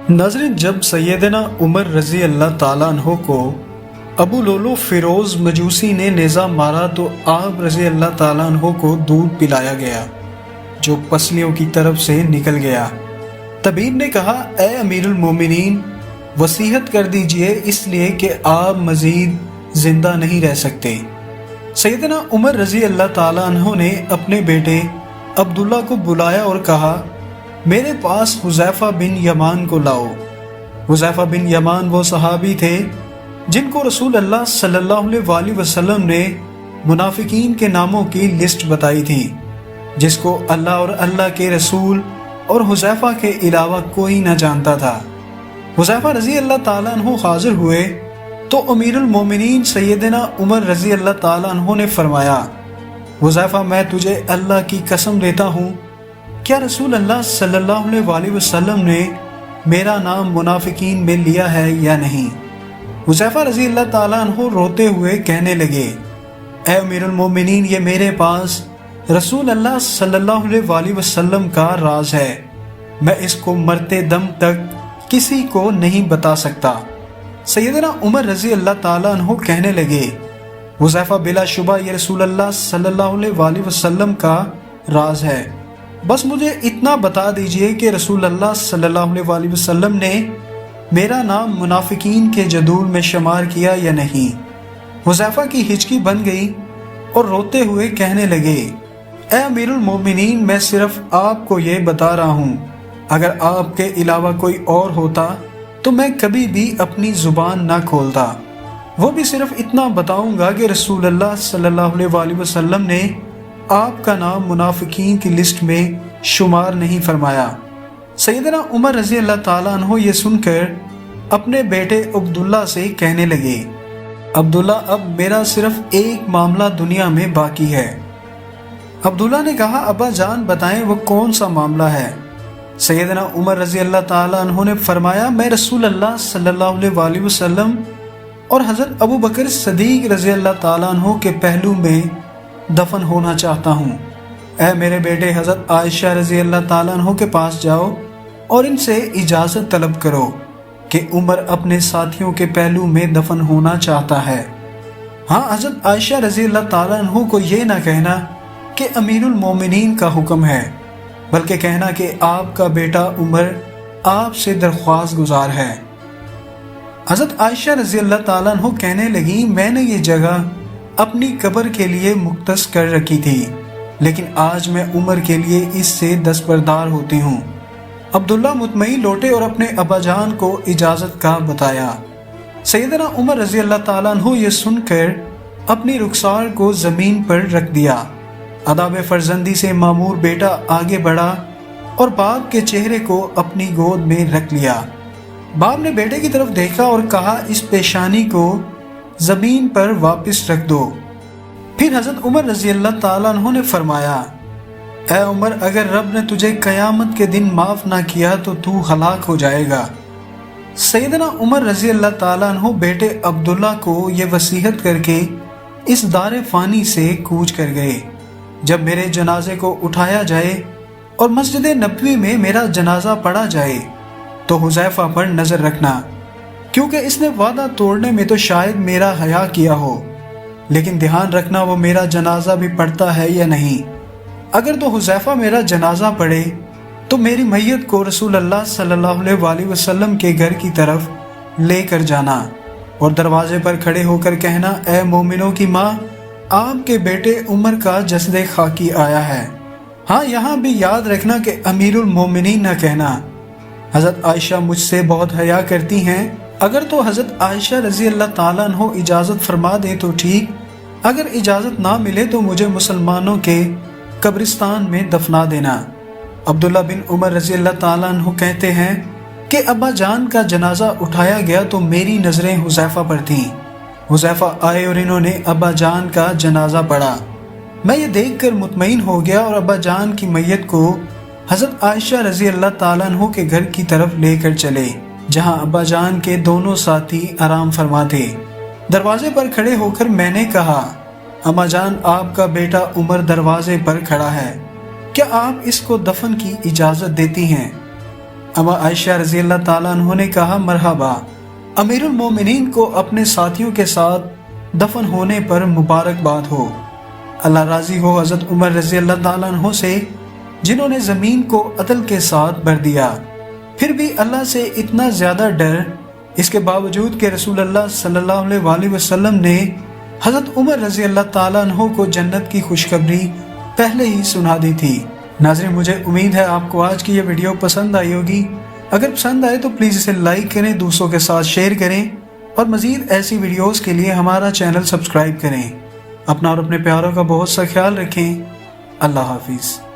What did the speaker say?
नाज़रीन, जब सैयदना उमर रज़ी अल्लाह ताला अन्हो को अबू लुलु फ़िरोज़ मजूसी ने नेज़ा मारा तो आप रज़ी अल्लाह ताला अन्हो को दूध पिलाया गया जो पसलियों की तरफ से निकल गया। तबीब ने कहा, ए अमीरुल मोमिनीन, वसीयत कर दीजिए इसलिए कि आप मज़ीद ज़िंदा नहीं रह सकते। सैयदना उमर रज़ी अल्लाह ताला अन्हो ने अपने बेटे अब्दुल्ला को बुलाया और कहा, मेरे पास हुज़ैफ़ा बिन यमान को लाओ। हुज़ैफ़ा बिन यमान वो सहाबी थे जिनको रसूल अल्लाह सल्लल्लाहु अलैहि वसल्लम ने मुनाफिकीन के नामों की लिस्ट बताई थी, जिसको अल्लाह और अल्लाह के रसूल और हुज़ैफ़ा के अलावा कोई न जानता था। हुज़ैफ़ा रज़ी अल्लाह ताला अन्हो हाजिर हुए तो अमीरुल मोमिनीन सैयदना उमर रज़ी अल्लाह ताला अन्हो ने फरमाया, हुज़ैफ़ा, मैं तुझे अल्लाह की कसम देता हूँ, क्या रसूल अल्लाह सल्लल्लाहु अलैहि वसल्लम ने मेरा नाम मुनाफिकीन में लिया है या नहीं। हुज़ैफ़ा रज़ी अल्लाह ताला अन्हो रोते हुए कहने लगे, ए अमीरुल मोमिनीन, ये मेरे पास रसूल अल्लाह सल्लल्लाहु अलैहि वसल्लम का राज है, मैं इसको मरते दम तक किसी को नहीं बता सकता। सैयदना उमर रज़ी अल्लाह ताला अन्हो कहने लगे, हुज़ैफ़ा, बिलाशुबा ये रसूल अल्लाह सल्लल्लाहु अलैहि वसल्लम का राज है, बस मुझे इतना बता दीजिए कि रसूल अल्लाह सल्लल्लाहु अलैहि वसल्लम ने मेरा नाम मुनाफिकीन के जदूल में शुमार किया या नहीं। हुज़ैफ़ा की हिचकी बन गई और रोते हुए कहने लगे, ए अमीरुल मोमिनीन, मैं सिर्फ आपको ये बता रहा हूँ, अगर आपके अलावा कोई और होता तो मैं कभी भी अपनी ज़ुबान ना खोलता, वो भी सिर्फ इतना बताऊँगा कि रसूल अल्लाह सल्लल्लाहु अलैहि वसल्लम ने आपका नाम मुनाफिकीन की लिस्ट में शुमार नहीं फरमाया। सैयदना उमर रज़ी अल्लाह ताला अन्हो ये सुनकर अपने बेटे अब्दुल्ला से कहने लगे, अब्दुल्ला, अब मेरा सिर्फ एक मामला दुनिया में बाकी है। अब्दुल्ला ने कहा, अब्बा जान, बताएं वो कौन सा मामला है। सैयदना उमर रज़ी अल्लाह ताला अन्हो ने फरमाया, मैं रसूल अल्लाह सल्लल्लाहु अलैहि वसल्लम और हज़रत अबू बकर सदीक रज़ी अल्लाह ताला अन्हो के पहलू में दफन होना चाहता हूँ। ऐ मेरे बेटे, हज़रत आयशा रज़ी अल्लाह ताला अन्हो के पास जाओ और इनसे इजाज़त तलब करो कि उमर अपने साथियों के पहलू में दफन होना चाहता है। हाँ, हज़रत आयशा रज़ी अल्लाह ताला अन्हो को ये ना कहना कि अमीरुल मोमिनीन का हुक्म है, बल्कि कहना कि आपका बेटा उमर आपसे दरख्वास्त गुजार है। हज़रत आयशा रज़ी अल्लाह ताला अन्हो कहने लगी, मैंने ये जगह अपनी कब्र के लिए मुख्तस कर रखी थी, लेकिन आज मैं उमर के लिए इससे दस्तबरदार होती हूँ। अब्दुल्ला मुतमईन लौटे और अपने अब्बाजान को इजाज़त का बताया। सैयदना उमर रज़ी अल्लाह ताला अन्हो ये सुनकर अपनी रुखसार को ज़मीन पर रख दिया। अदाब फर्जंदी से मामूर बेटा आगे बढ़ा और बाप के चेहरे को अपनी गोद में रख लिया। बाप ने बेटे की तरफ देखा और कहा, इस पेशानी को ज़मीन पर वापस रख दो। फिर हज़रत उमर रज़ी अल्लाह ताला अन्हो ने फरमाया, ऐ उमर, अगर रब ने तुझे क़यामत के दिन माफ़ ना किया तो तू हलाक हो जाएगा। सैयदना उमर रज़ी अल्लाह ताला अन्हो बेटे अब्दुल्ला को ये वसीयत करके इस दारे फ़ानी से कूच कर गए, जब मेरे जनाजे को उठाया जाए और मस्जिद नबवी में मेरा जनाजा पढ़ा जाए तो हुज़ैफ़ा पर नज़र रखना, क्योंकि इसने वादा तोड़ने में तो शायद मेरा हया किया हो, लेकिन ध्यान रखना वो मेरा जनाजा भी पढ़ता है या नहीं। अगर तो हुज़ैफ़ा मेरा जनाजा पढ़े तो मेरी मैयत को रसूल अल्लाह सल्लल्लाहु अलैहि वसल्लम के घर की तरफ लेकर जाना और दरवाजे पर खड़े होकर कहना, ए मोमिनों की माँ, आपके बेटे उमर का जसदे खाकी आया है। हाँ, यहाँ भी याद रखना कि अमीरुल मोमिनीन न कहना। हज़रत आयशा मुझसे बहुत हया करती हैं, अगर तो हज़रत आयशा रज़ी अल्लाह ताला अन्हो इजाज़त फरमा दे तो ठीक, अगर इजाज़त ना मिले तो मुझे मुसलमानों के कब्रिस्तान में दफना देना। अब्दुल्ला बिन उमर रज़ी अल्लाह ताला अन्हो कहते हैं कि अब्बा जान का जनाजा उठाया गया तो मेरी नज़रें हुज़ैफ़ा पर थीं। हुज़ैफ़ा आए और इन्होंने अब्बा जान का जनाजा पढ़ा। मैं ये देखकर मुतमईन हो गया और अब्बा जान की मैयत को हज़रत आयशा रज़ी अल्लाह ताला अन्हो के घर की तरफ लेकर चले, जहाँ अब्बा जान के दोनों साथी आराम फरमा थे। दरवाजे पर खड़े होकर मैंने कहा, अम्मा जान, आपका बेटा उमर दरवाजे पर खड़ा है, क्या आप इसको दफन की इजाज़त देती हैं। اما عائشہ رضی اللہ تعالیٰ عنہ نے کہا مرحبا، امیر المومنین کو اپنے ساتھیوں کے ساتھ دفن ہونے پر مبارکباد ہو۔ اللہ راضی ہو حضرت عمر رضی اللہ تعالیٰ عنہ سے، جنہوں نے زمین کو عدل کے ساتھ بھر دیا۔ پھر بھی اللہ سے اتنا زیادہ ڈر، اس کے باوجود کہ رسول اللہ صلی اللہ علیہ وآلہ وسلم نے حضرت عمر رضی اللہ تعالیٰ عنہ کو جنت کی خوشخبری پہلے ہی سنا دی تھی۔ ناظرین، مجھے امید ہے آپ کو آج کی یہ ویڈیو پسند آئی ہوگی۔ اگر پسند آئے تو پلیز اسے لائک کریں، دوسروں کے ساتھ شیئر کریں، اور مزید ایسی ویڈیوز کے لیے ہمارا چینل سبسکرائب کریں۔ اپنا اور اپنے پیاروں کا بہت سا خیال رکھیں۔ اللہ حافظ۔